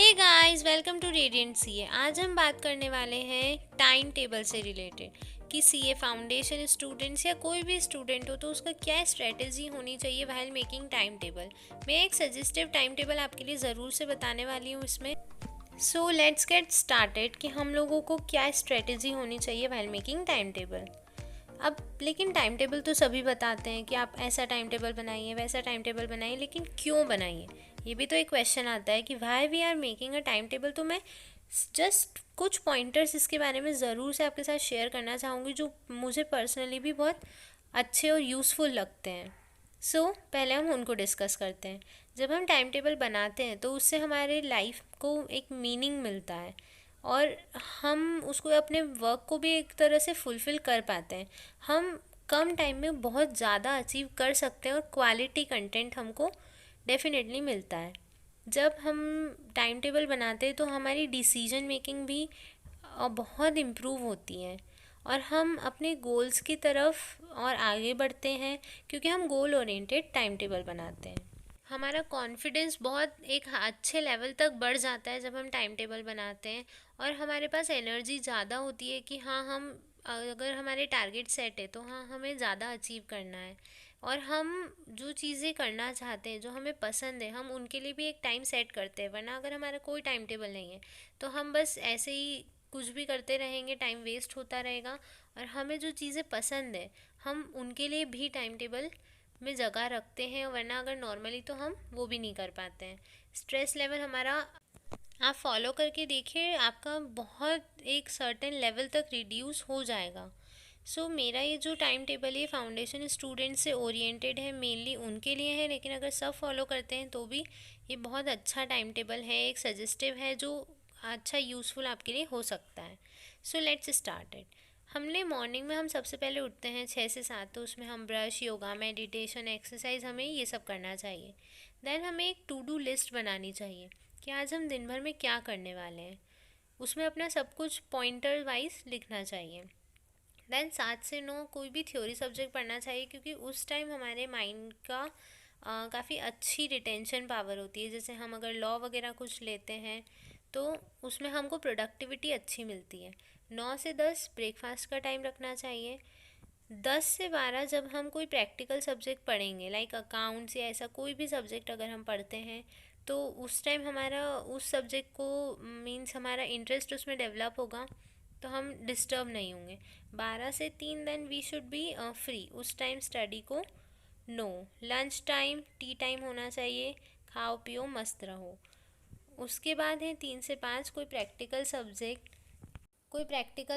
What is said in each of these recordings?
Hey guys, welcome to Radiant CA. आज हम बात करने वाले हैं टाइम टेबल से रिलेटेड कि सीए फाउंडेशन स्टूडेंट्स या कोई भी स्टूडेंट हो तो उसका क्या स्ट्रेटेजी होनी चाहिए व्हाइल मेकिंग टाइम टेबल। मैं एक सजेस्टिव टाइम टेबल आपके लिए ज़रूर से बताने वाली हूँ इसमें। सो लेट्स गेट स्टार्टेड कि हम लोगों को क्या स्ट्रेटेजी होनी चाहिए व्हाइल मेकिंग टाइम टेबल। अब लेकिन टाइम टेबल तो सभी बताते हैं कि आप ऐसा टाइम टेबल बनाइए, वैसा टाइम टेबल बनाइए, लेकिन क्यों बनाइए, ये भी तो एक क्वेश्चन आता है कि why we are making a time table. तो मैं जस्ट कुछ पॉइंटर्स इसके बारे में ज़रूर से आपके साथ शेयर करना चाहूँगी जो मुझे पर्सनली भी बहुत अच्छे और यूज़फुल लगते हैं। पहले हम उनको डिस्कस करते हैं। जब हम टाइम टेबल बनाते हैं तो उससे हमारे लाइफ को एक मीनिंग मिलता है और हम उसको अपने वर्क को भी एक तरह से फुलफ़िल कर पाते हैं। हम कम टाइम में बहुत ज़्यादा अचीव कर सकते हैं और क्वालिटी कंटेंट हमको डेफिनेटली मिलता है। जब हम टाइम टेबल बनाते हैं तो हमारी डिसीजन मेकिंग भी बहुत इम्प्रूव होती है और हम अपने गोल्स की तरफ और आगे बढ़ते हैं क्योंकि हम गोल ओरिएंटेड टाइम टेबल बनाते हैं। हमारा कॉन्फिडेंस बहुत एक अच्छे लेवल तक बढ़ जाता है जब हम टाइम टेबल बनाते हैं और हमारे पास एनर्जी ज़्यादा होती है कि हाँ, हम अगर हमारे टारगेट सेट है तो हाँ, हमें ज़्यादा अचीव करना है और हम जो चीज़ें करना चाहते हैं, जो हमें पसंद है, हम उनके लिए भी एक टाइम सेट करते हैं। वरना अगर हमारा कोई टाइम टेबल नहीं है तो हम बस ऐसे ही कुछ भी करते रहेंगे, टाइम वेस्ट होता रहेगा। और हमें जो चीज़ें पसंद है हम उनके लिए भी टाइम टेबल में जगह रखते हैं, वरना अगर नॉर्मली तो हम वो भी नहीं कर पाते हैं। स्ट्रेस लेवल हमारा आप फॉलो करके देखिए, आपका बहुत एक सर्टेन लेवल तक रिड्यूस हो जाएगा। मेरा ये जो टाइम टेबल है फाउंडेशन स्टूडेंट से ओरिएंटेड है, मेनली उनके लिए है, लेकिन अगर सब फॉलो करते हैं तो भी ये बहुत अच्छा टाइम टेबल है, एक सजेस्टिव है जो अच्छा यूज़फुल आपके लिए हो सकता है। Let's start it. हमने मॉर्निंग में हम सबसे पहले उठते हैं 6 से 7, तो उसमें हम ब्रश, योगा, मेडिटेशन, एक्सरसाइज, हमें ये सब करना चाहिए। देन हमें एक टू डू लिस्ट बनानी चाहिए कि आज हम दिन भर में क्या करने वाले हैं, उसमें अपना सब कुछ पॉइंटर वाइज लिखना चाहिए। देन 7 से 9 कोई भी थ्योरी सब्जेक्ट पढ़ना चाहिए क्योंकि उस टाइम हमारे माइंड का काफ़ी अच्छी रिटेंशन पावर होती है। जैसे हम अगर लॉ वगैरह कुछ लेते हैं तो उसमें हमको प्रोडक्टिविटी अच्छी मिलती है। 9 से 10 ब्रेकफास्ट का टाइम रखना चाहिए। 10 से 12 जब हम कोई प्रैक्टिकल सब्जेक्ट पढ़ेंगे, लाइक अकाउंट्स या ऐसा कोई भी सब्जेक्ट अगर हम पढ़ते हैं तो उस टाइम हमारा उस सब्जेक्ट को मीन्स हमारा इंटरेस्ट उसमें डेवलप होगा तो हम डिस्टर्ब नहीं होंगे। 12 से 3 then we should be free, उस टाइम स्टडी को no. Lunch time, tea time होना चाहिए, खाओ पियो मस्त रहो। उसके बाद है 3 से 5 कोई प्रैक्टिकल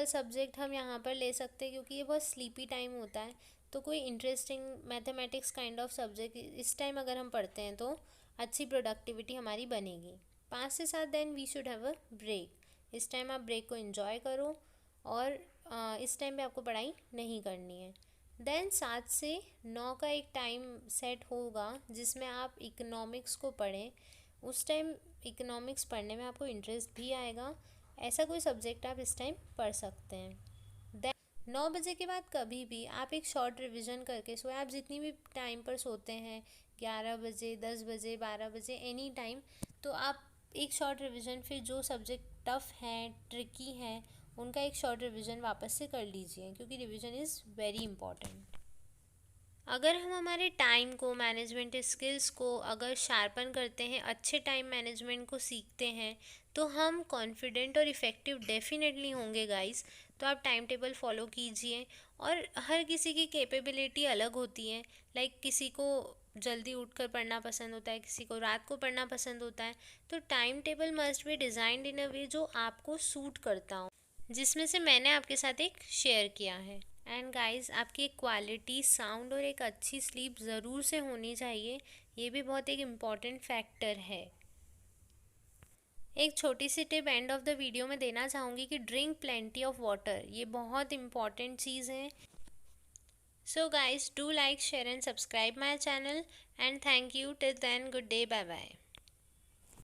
सब्जेक्ट हम यहाँ पर ले सकते हैं क्योंकि ये बहुत स्लीपी टाइम होता है। तो कोई interesting mathematics kind of subject इस टाइम अगर हम पढ़ते हैं तो अच्छी प्रोडक्टिविटी हमारी बनेगी। 5 से 7 then we should have a break. इस टाइम आप ब्रेक को एंजॉय करो और इस टाइम पे आपको पढ़ाई नहीं करनी है। देन 7 से 9 का एक टाइम सेट होगा जिसमें आप इकोनॉमिक्स को पढ़ें। उस टाइम इकोनॉमिक्स पढ़ने में आपको इंटरेस्ट भी आएगा, ऐसा कोई सब्जेक्ट आप इस टाइम पढ़ सकते हैं। देन 9 बजे के बाद कभी भी आप एक शॉर्ट रिवीजन करके सोए। आप जितनी भी टाइम पर सोते हैं, 11 बजे, 10 बजे, 12 बजे, एनी टाइम, तो आप एक शॉर्ट रिवीजन, फिर जो सब्जेक्ट टफ़ हैं, ट्रिकी हैं, उनका एक शॉर्ट रिवीजन वापस से कर लीजिए क्योंकि रिवीजन इज़ वेरी इंपॉर्टेंट। अगर हम हमारे टाइम को, मैनेजमेंट स्किल्स को अगर शार्पन करते हैं, अच्छे टाइम मैनेजमेंट को सीखते हैं, तो हम कॉन्फिडेंट और इफ़ेक्टिव डेफिनेटली होंगे गाइस। तो आप टाइम टेबल फॉलो कीजिए और हर किसी की कैपेबिलिटी अलग होती है। लाइक किसी को जल्दी उठकर पढ़ना पसंद होता है, किसी को रात को पढ़ना पसंद होता है। तो time table must be designed in a way जो आपको सूट करता हो, जिसमें से मैंने आपके साथ एक शेयर किया है। एंड गाइस, आपकी एक क्वालिटी साउंड और एक अच्छी स्लीप ज़रूर से होनी चाहिए, ये भी बहुत एक इम्पॉर्टेंट फैक्टर है। एक छोटी सी tip end of the video में देना चाहूँगी कि ड्रिंक प्लेंटी ऑफ वाटर, ये बहुत इम्पॉर्टेंट चीज़ है। So guys, do like, share and subscribe my channel and thank you. Till then, good day, bye bye.